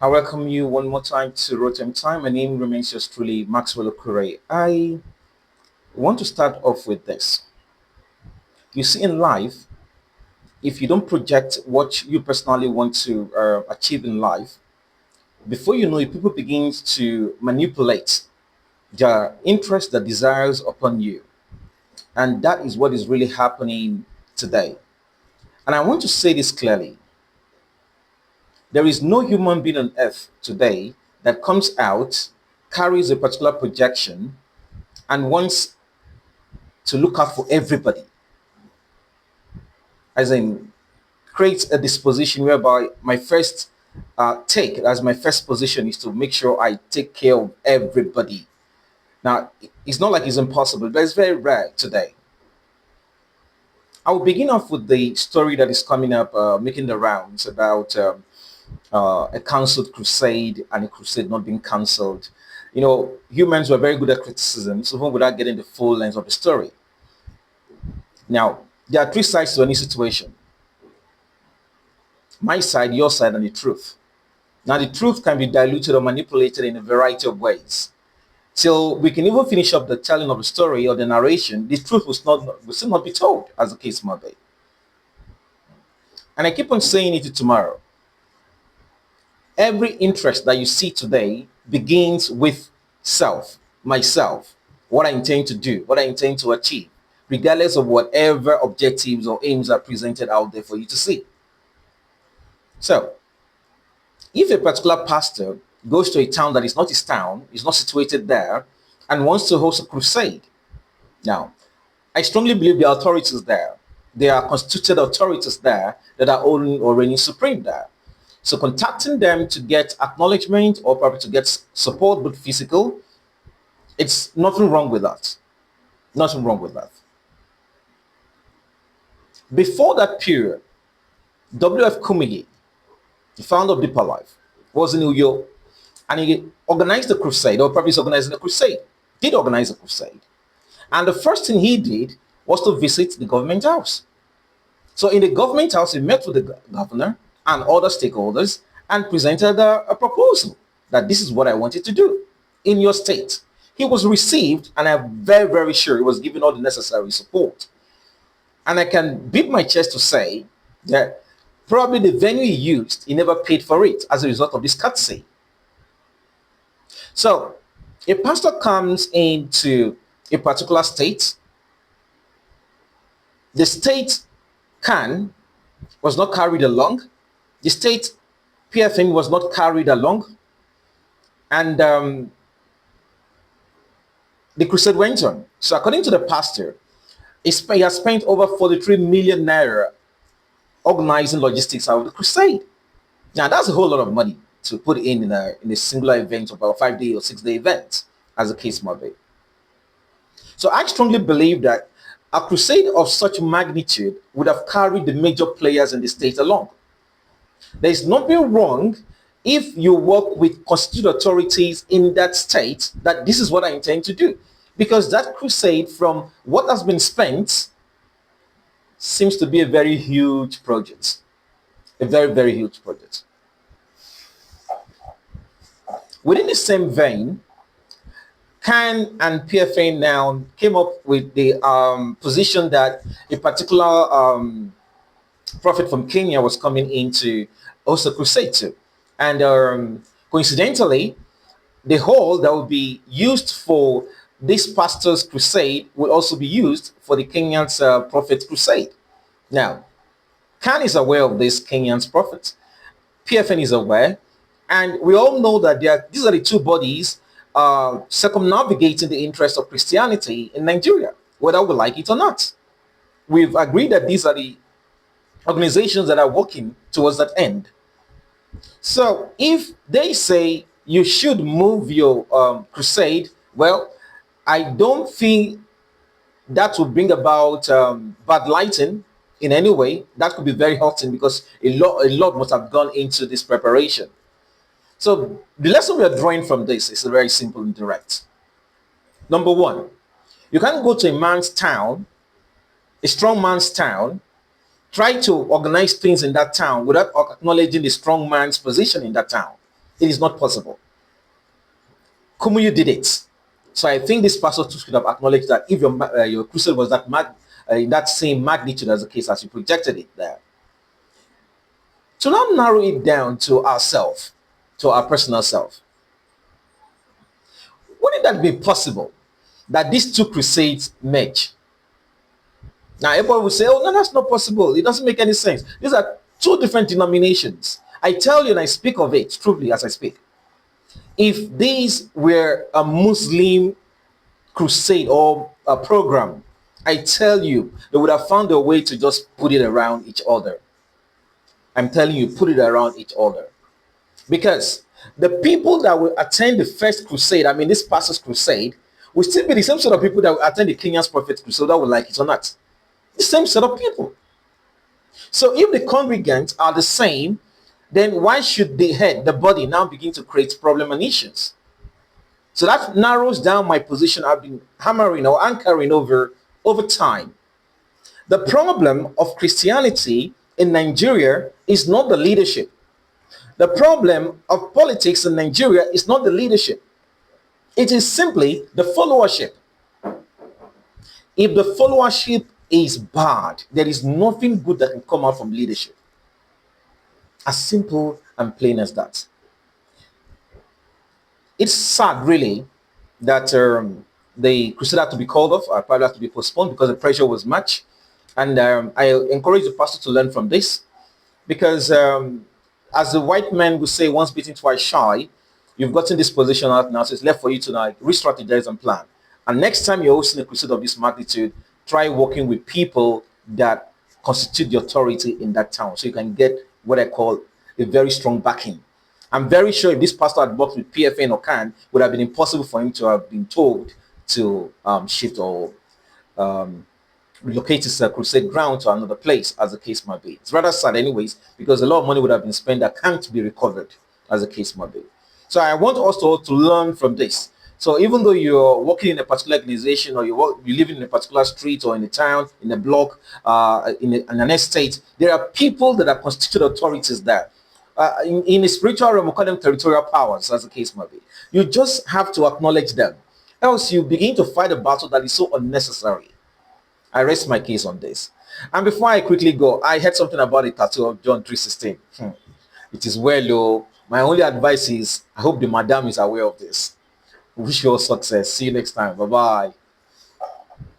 I welcome you one more time to Rotem Time. My name remains just truly Maxwell Okure. I want to start off with this. You see, in life, if you don't project what you personally want to achieve in life, before you know it, people begin to manipulate their interests, their desires upon you. And that is what is really happening today. And I want to say this clearly. There is no human being on earth today that comes out, carries a particular projection, and wants to look out for everybody, as in create a disposition whereby my first take as my first position is to make sure I take care of everybody. Now, it's not like it's impossible, but it's very rare today. I will begin off with the story that is coming up, making the rounds about a cancelled crusade and a crusade not being cancelled. Humans were very good at criticism, so even without getting the full length of the story. Now, there are three sides to any situation: my side, your side, and the truth. Now, the truth can be diluted or manipulated in a variety of ways. Till we can even finish up the telling of the story or the narration, the truth will still not be told, as the case might be. And I keep on saying it to tomorrow. Every interest that you see today begins with self, myself, what I intend to do, what I intend to achieve, regardless of whatever objectives or aims are presented out there for you to see. So, if a particular pastor goes to a town that is not his town, is not situated there, and wants to host a crusade, now, I strongly believe the authorities there, there are constituted authorities there that are owning or reigning supreme there. So contacting them to get acknowledgement or probably to get support, but physical, it's nothing wrong with that. Nothing wrong with that. Before that period, W.F. Kumeyi, the founder of Deeper Life, was in New York and he organized the crusade, or probably he's organizing a crusade, did organize a crusade. And the first thing he did was to visit the government house. So in the government house, he met with the governor and other stakeholders and presented a proposal that this is what I wanted to do in your state. He was received, and I'm very, very sure he was given all the necessary support. And I can beat my chest to say that probably the venue he used, he never paid for it as a result of this courtesy. So a pastor comes into a particular state. The state can was not carried along. The state PFN was not carried along. And the crusade went on. So according to the pastor, he has spent over 43 million naira organizing logistics out of the crusade. Now that's a whole lot of money to put in a singular event, about a 5 day or 6 day event, as the case might be. So I strongly believe that a crusade of such magnitude would have carried the major players in the state along. There is nothing wrong if you work with constituted authorities in that state that this is what I intend to do. Because that crusade, from what has been spent, seems to be a very huge project. A very, very huge project. Within the same vein, CAN and PFA now came up with the position that a particular prophet from Kenya was coming into also crusade too. And coincidentally, the hall that will be used for this pastor's crusade will also be used for the Kenyan's prophet crusade. Now, CAN is aware of this Kenyan's prophet. PFN is aware. And we all know that these are the two bodies circumnavigating the interests of Christianity in Nigeria, whether we like it or not. We've agreed that these are the organizations that are working towards that end. So if they say you should move your crusade, well, I don't think that will bring about bad lighting in any way. That could be very hurting because a lot must have gone into this preparation. So the lesson we are drawing from this is very simple and direct. Number one, you can't go to a man's town, a strong man's town, try to organize things in that town without acknowledging the strong man's position in that town. It is not possible. Kumuyu did it. So I think this pastor too should have acknowledged that if your crusade was in that same magnitude as the case as you projected it there. To now narrow it down to ourselves, to our personal self, wouldn't that be possible that these two crusades merge? Now, everybody will say, oh, no, that's not possible. It doesn't make any sense. These are two different denominations. I tell you, and I speak of it truly as I speak. If these were a Muslim crusade or a program, I tell you, they would have found a way to just put it around each other. I'm telling you, put it around each other. Because the people that will attend the first crusade, I mean, this pastor's crusade, will still be the same sort of people that will attend the Kenya's prophet crusade, that will like it or not. The same set of people. So if the congregants are the same, then why should the head, the body, now begin to create problem and issues? So that narrows down my position I've been hammering or anchoring over time. The problem of Christianity in Nigeria is not the leadership. The problem of politics in Nigeria is not the leadership. It is simply the followership. If the followership is bad, there is nothing good that can come out from leadership. As simple and plain as that. It's sad, really, that the crusade had to be called off, or probably had to be postponed because the pressure was much. And I encourage the pastor to learn from this because, as the white man would say, once beaten, twice shy, you've gotten this position out now, so it's left for you to now re-strategize and plan. And next time you're hosting a crusade of this magnitude, try working with people that constitute the authority in that town so you can get what I call a very strong backing. I'm very sure if this pastor had worked with PFN or CAN, it would have been impossible for him to have been told to shift or relocate his crusade ground to another place, as the case might be. It's rather sad, anyways, because a lot of money would have been spent that can't be recovered, as the case might be. So I want also to learn from this. So even though you're working in a particular organization or you live in a particular street or in a town, in a block, in an estate, there are people that are constituted authorities there. In the spiritual realm, we call them territorial powers, as the case might be. You just have to acknowledge them. Else you begin to fight a battle that is so unnecessary. I rest my case on this. And before I quickly go, I heard something about the tattoo of John 3:16. It is well, though. My only advice is I hope the madam is aware of this. Wish you all success. See you next time. Bye-bye.